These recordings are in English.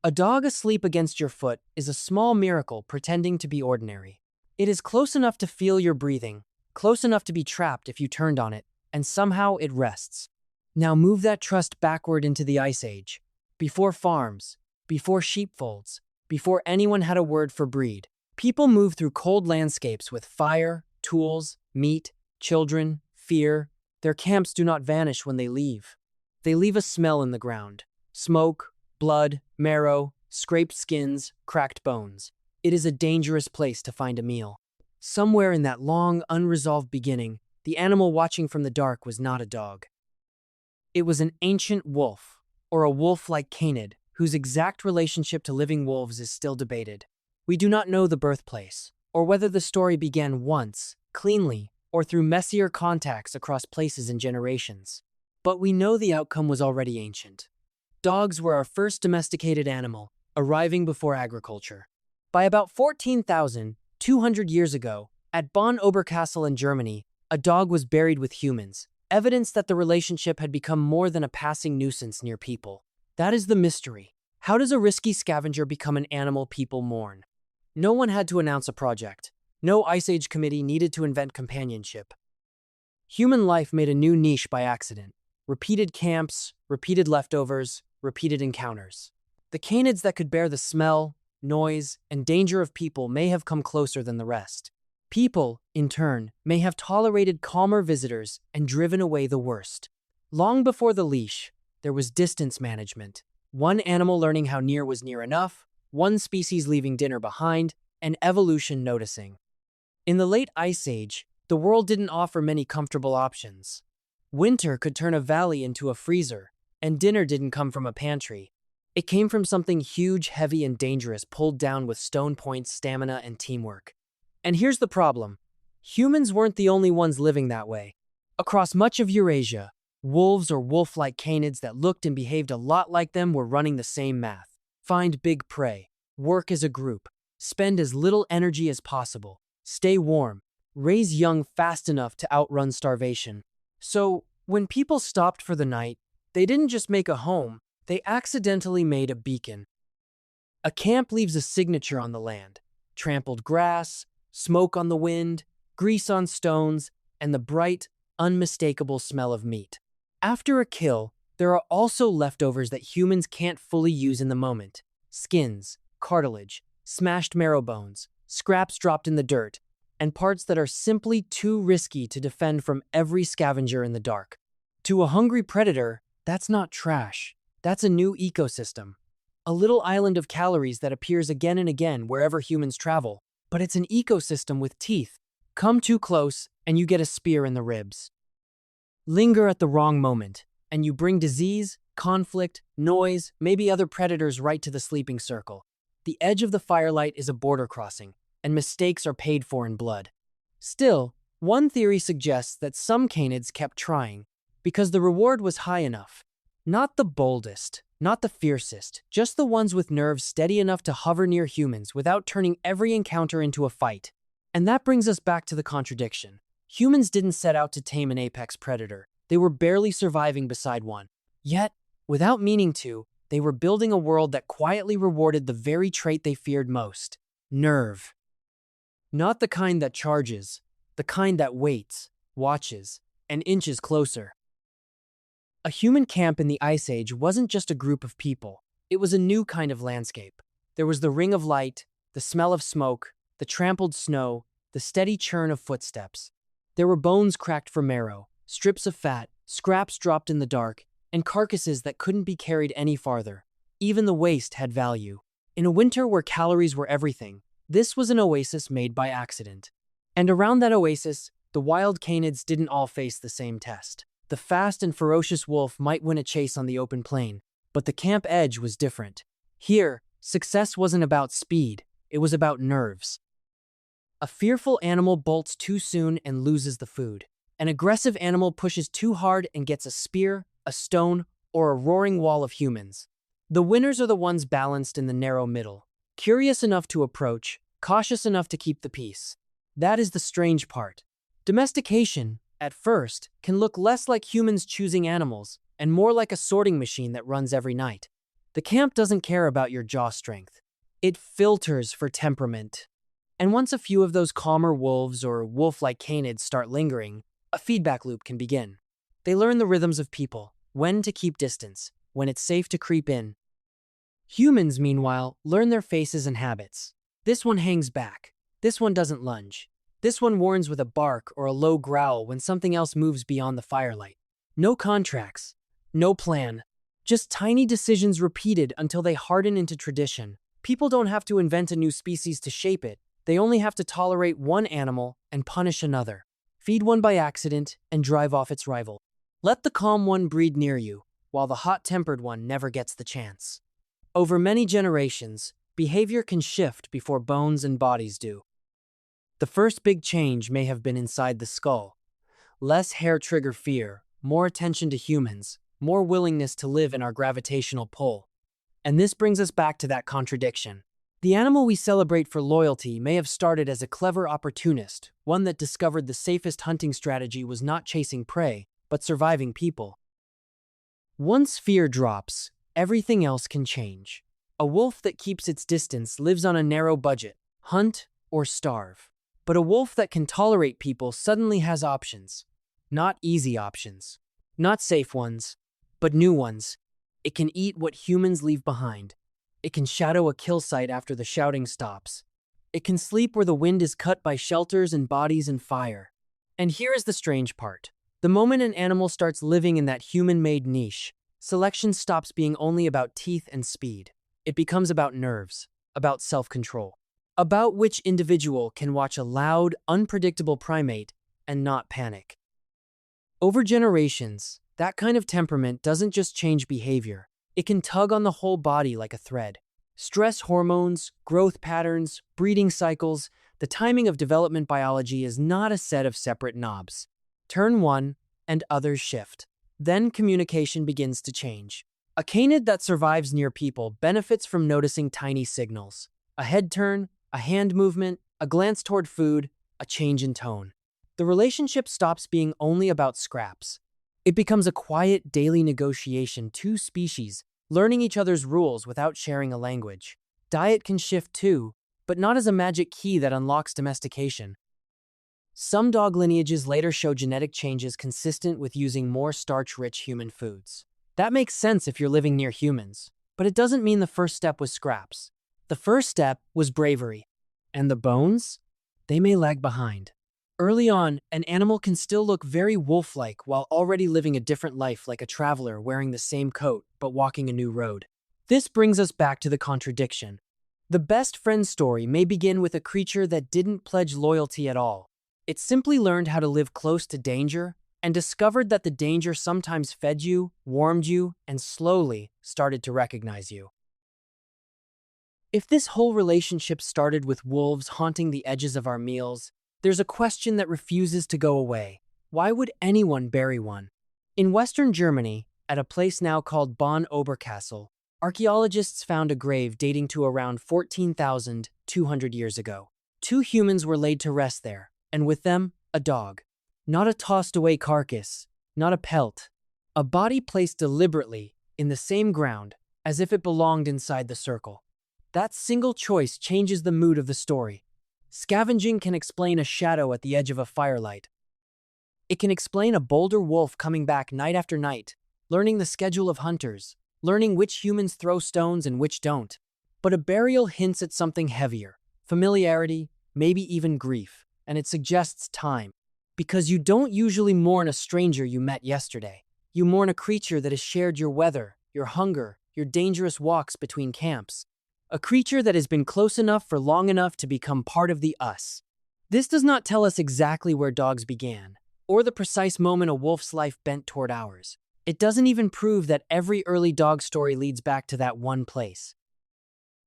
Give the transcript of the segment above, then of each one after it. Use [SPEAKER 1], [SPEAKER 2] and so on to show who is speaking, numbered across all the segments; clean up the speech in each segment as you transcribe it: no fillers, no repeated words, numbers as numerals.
[SPEAKER 1] A dog asleep against your foot is a small miracle pretending to be ordinary. It is close enough to feel your breathing, close enough to be trapped if you turned on it, and somehow it rests. Now move that trust backward into the Ice Age. Before farms, before sheepfolds, before anyone had a word for breed, people moved through cold landscapes with fire, tools, meat, children, fear. Their camps do not vanish when they leave. They leave a smell in the ground. Smoke, blood, marrow, scraped skins, cracked bones. It is a dangerous place to find a meal. Somewhere in that long, unresolved beginning, the animal watching from the dark was not a dog. It was an ancient wolf, or a wolf-like canid, whose exact relationship to living wolves is still debated. We do not know the birthplace, or whether the story began once, cleanly, or through messier contacts across places and generations. But we know the outcome was already ancient. Dogs were our first domesticated animal, arriving before agriculture. By about 14,200 years ago, at Bonn Oberkassel in Germany, a dog was buried with humans, evidence that the relationship had become more than a passing nuisance near people. That is the mystery. How does a risky scavenger become an animal people mourn? No one had to announce a project. No Ice Age committee needed to invent companionship. Human life made a new niche by accident. Repeated camps, repeated leftovers, repeated encounters. The canids that could bear the smell, noise, and danger of people may have come closer than the rest. People, in turn, may have tolerated calmer visitors and driven away the worst. Long before the leash, there was distance management. One animal learning how near was near enough, one species leaving dinner behind, and evolution noticing. In the late Ice Age, the world didn't offer many comfortable options. Winter could turn a valley into a freezer, and dinner didn't come from a pantry. It came from something huge, heavy, and dangerous pulled down with stone points, stamina, and teamwork. And here's the problem. Humans weren't the only ones living that way. Across much of Eurasia, wolves or wolf-like canids that looked and behaved a lot like them were running the same math. Find big prey, work as a group, spend as little energy as possible, stay warm, raise young fast enough to outrun starvation. So, when people stopped for the night, they didn't just make a home, they accidentally made a beacon. A camp leaves a signature on the land: trampled grass, smoke on the wind, grease on stones, and the bright, unmistakable smell of meat. After a kill, there are also leftovers that humans can't fully use in the moment. Skins, cartilage, smashed marrow bones, scraps dropped in the dirt, and parts that are simply too risky to defend from every scavenger in the dark. To a hungry predator, that's not trash. That's a new ecosystem. A little island of calories that appears again and again wherever humans travel. But it's an ecosystem with teeth. Come too close, and you get a spear in the ribs. Linger at the wrong moment, and you bring disease, conflict, noise, maybe other predators right to the sleeping circle. The edge of the firelight is a border crossing, and mistakes are paid for in blood. Still, one theory suggests that some canids kept trying, because the reward was high enough. Not the boldest, not the fiercest, just the ones with nerves steady enough to hover near humans without turning every encounter into a fight. And that brings us back to the contradiction. Humans didn't set out to tame an apex predator. They were barely surviving beside one. Yet, without meaning to, they were building a world that quietly rewarded the very trait they feared most: nerve. Not the kind that charges, the kind that waits, watches, and inches closer. A human camp in the Ice Age wasn't just a group of people. It was a new kind of landscape. There was the ring of light, the smell of smoke, the trampled snow, the steady churn of footsteps. There were bones cracked for marrow, strips of fat, scraps dropped in the dark, and carcasses that couldn't be carried any farther. Even the waste had value. In a winter where calories were everything, this was an oasis made by accident. And around that oasis, the wild canids didn't all face the same test. The fast and ferocious wolf might win a chase on the open plain, but the camp edge was different. Here, success wasn't about speed, it was about nerves. A fearful animal bolts too soon and loses the food. An aggressive animal pushes too hard and gets a spear, a stone, or a roaring wall of humans. The winners are the ones balanced in the narrow middle, curious enough to approach, cautious enough to keep the peace. That is the strange part. Domestication, at first, can look less like humans choosing animals and more like a sorting machine that runs every night. The camp doesn't care about your jaw strength. It filters for temperament. And once a few of those calmer wolves or wolf-like canids start lingering, a feedback loop can begin. They learn the rhythms of people, when to keep distance, when it's safe to creep in. Humans, meanwhile, learn their faces and habits. This one hangs back. This one doesn't lunge. This one warns with a bark or a low growl when something else moves beyond the firelight. No contracts. No plan. Just tiny decisions repeated until they harden into tradition. People don't have to invent a new species to shape it. They only have to tolerate one animal and punish another. Feed one by accident and drive off its rival. Let the calm one breed near you, while the hot-tempered one never gets the chance. Over many generations, behavior can shift before bones and bodies do. The first big change may have been inside the skull. Less hair-trigger fear, more attention to humans, more willingness to live in our gravitational pull. And this brings us back to that contradiction. The animal we celebrate for loyalty may have started as a clever opportunist, one that discovered the safest hunting strategy was not chasing prey, but surviving people. Once fear drops, everything else can change. A wolf that keeps its distance lives on a narrow budget, hunt or starve. But a wolf that can tolerate people suddenly has options. Not easy options. Not safe ones, but new ones. It can eat what humans leave behind. It can shadow a kill site after the shouting stops. It can sleep where the wind is cut by shelters and bodies and fire. And here is the strange part. The moment an animal starts living in that human-made niche, selection stops being only about teeth and speed. It becomes about nerves, about self-control, about which individual can watch a loud, unpredictable primate and not panic. Over generations, that kind of temperament doesn't just change behavior. It can tug on the whole body like a thread. Stress hormones, growth patterns, breeding cycles, the timing of development biology is not a set of separate knobs. Turn one, and others shift. Then communication begins to change. A canid that survives near people benefits from noticing tiny signals. A head turn, a hand movement, a glance toward food, a change in tone. The relationship stops being only about scraps. It becomes a quiet daily negotiation, two species, learning each other's rules without sharing a language. Diet can shift too, but not as a magic key that unlocks domestication. Some dog lineages later show genetic changes consistent with using more starch-rich human foods. That makes sense if you're living near humans, but it doesn't mean the first step was scraps. The first step was bravery. And the bones? They may lag behind. Early on, an animal can still look very wolf-like while already living a different life, like a traveler wearing the same coat but walking a new road. This brings us back to the contradiction. The best friend story may begin with a creature that didn't pledge loyalty at all. It simply learned how to live close to danger and discovered that the danger sometimes fed you, warmed you, and slowly started to recognize you. If this whole relationship started with wolves haunting the edges of our meals, there's a question that refuses to go away. Why would anyone bury one? In Western Germany, at a place now called Bonn Oberkassel, archaeologists found a grave dating to around 14,200 years ago. 2 humans were laid to rest there, and with them, a dog. Not a tossed-away carcass, not a pelt. A body placed deliberately in the same ground, as if it belonged inside the circle. That single choice changes the mood of the story. Scavenging can explain a shadow at the edge of a firelight. It can explain a bolder wolf coming back night after night, learning the schedule of hunters, learning which humans throw stones and which don't. But a burial hints at something heavier, familiarity, maybe even grief, and it suggests time. Because you don't usually mourn a stranger you met yesterday. You mourn a creature that has shared your weather, your hunger, your dangerous walks between camps. A creature that has been close enough for long enough to become part of the us. This does not tell us exactly where dogs began, or the precise moment a wolf's life bent toward ours. It doesn't even prove that every early dog story leads back to that one place.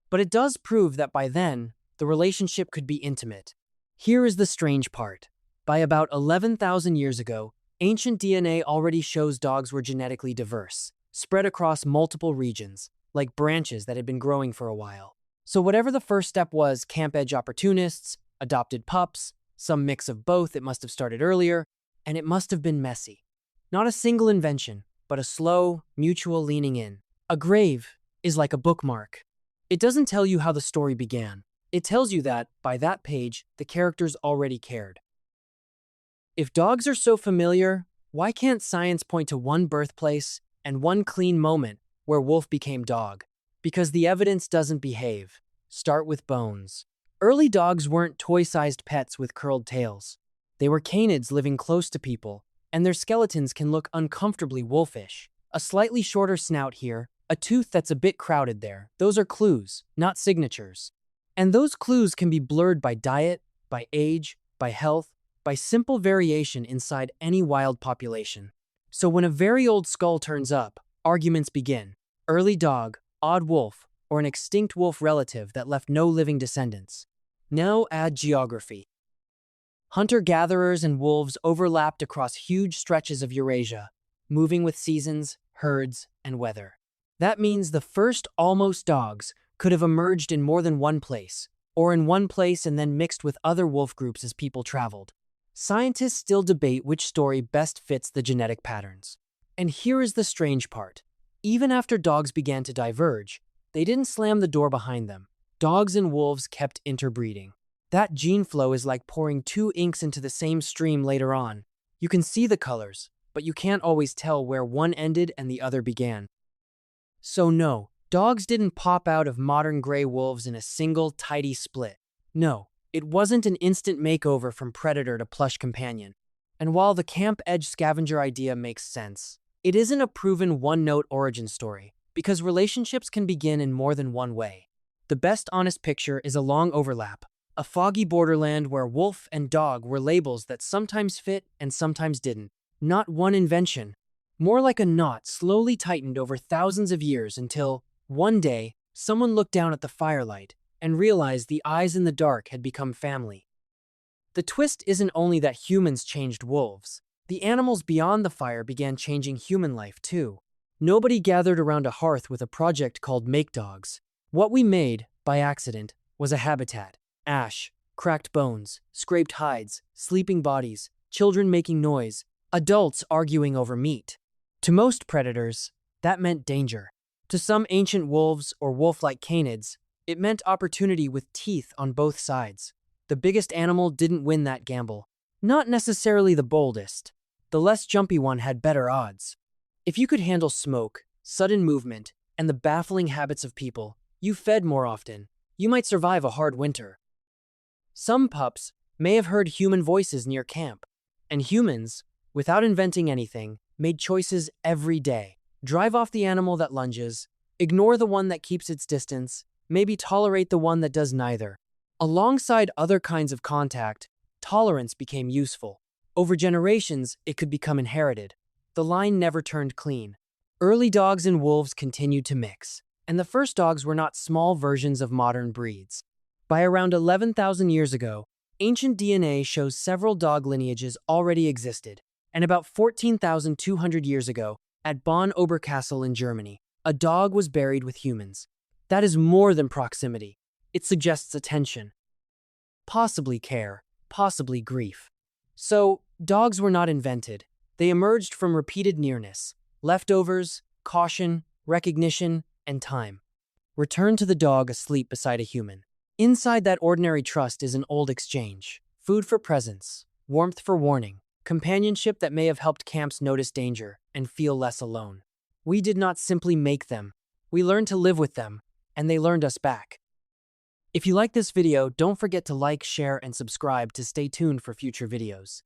[SPEAKER 1] But it does prove that by then, the relationship could be intimate. Here is the strange part. By about 11,000 years ago, ancient DNA already shows dogs were genetically diverse, spread across multiple regions, like branches that had been growing for a while. So whatever the first step was, camp-edge opportunists, adopted pups, some mix of both, it must have started earlier, and it must have been messy. Not a single invention, but a slow, mutual leaning in. A grave, is like a bookmark. It doesn't tell you how the story began. It tells you that, by that page, the characters already cared. If dogs are so familiar, why can't science point to one birthplace and one clean moment where wolf became dog? Because the evidence doesn't behave. Start with bones. Early dogs weren't toy-sized pets with curled tails. They were canids living close to people, and their skeletons can look uncomfortably wolfish. A slightly shorter snout here, a tooth that's a bit crowded there. Those are clues, not signatures. And those clues can be blurred by diet, by age, by health, by simple variation inside any wild population. So when a very old skull turns up, arguments begin. Early dog, odd wolf, or an extinct wolf relative that left no living descendants. Now add geography. Hunter-gatherers and wolves overlapped across huge stretches of Eurasia, moving with seasons, herds, and weather. That means the first almost dogs could have emerged in more than one place, or in one place and then mixed with other wolf groups as people traveled. Scientists still debate which story best fits the genetic patterns. And here is the strange part. Even after dogs began to diverge, they didn't slam the door behind them. Dogs and wolves kept interbreeding. That gene flow is like pouring two inks into the same stream later on. You can see the colors, but you can't always tell where one ended and the other began. So no, dogs didn't pop out of modern gray wolves in a single, tidy split. No, it wasn't an instant makeover from predator to plush companion. And while the camp-edge scavenger idea makes sense, it isn't a proven one-note origin story, because relationships can begin in more than one way. The best honest picture is a long overlap, a foggy borderland where wolf and dog were labels that sometimes fit and sometimes didn't. Not one invention. More like a knot slowly tightened over thousands of years until, one day, someone looked down at the firelight and realized the eyes in the dark had become family. The twist isn't only that humans changed wolves. The animals beyond the fire began changing human life too. Nobody gathered around a hearth with a project called Make Dogs. What we made, by accident, was a habitat. Ash, cracked bones, scraped hides, sleeping bodies, children making noise, adults arguing over meat. To most predators, that meant danger. To some ancient wolves or wolf-like canids, it meant opportunity with teeth on both sides. The biggest animal didn't win that gamble. Not necessarily the boldest. The less jumpy one had better odds. If you could handle smoke, sudden movement, and the baffling habits of people, you fed more often. You might survive a hard winter. Some pups may have heard human voices near camp, and humans, without inventing anything, made choices every day. Drive off the animal that lunges, ignore the one that keeps its distance, maybe tolerate the one that does neither. Alongside other kinds of contact, tolerance became useful. Over generations, it could become inherited. The line never turned clean. Early dogs and wolves continued to mix, and the first dogs were not small versions of modern breeds. By around 11,000 years ago, ancient DNA shows several dog lineages already existed, and about 14,200 years ago, at Bonn Oberkassel in Germany, a dog was buried with humans. That is more than proximity. It suggests attention, possibly care, possibly grief. So, dogs were not invented. They emerged from repeated nearness, leftovers, caution, recognition, and time. Return to the dog asleep beside a human. Inside that ordinary trust is an old exchange. Food for presence, warmth for warning, companionship that may have helped camps notice danger and feel less alone. We did not simply make them. We learned to live with them, and they learned us back. If you like this video, don't forget to like, share, and subscribe to stay tuned for future videos.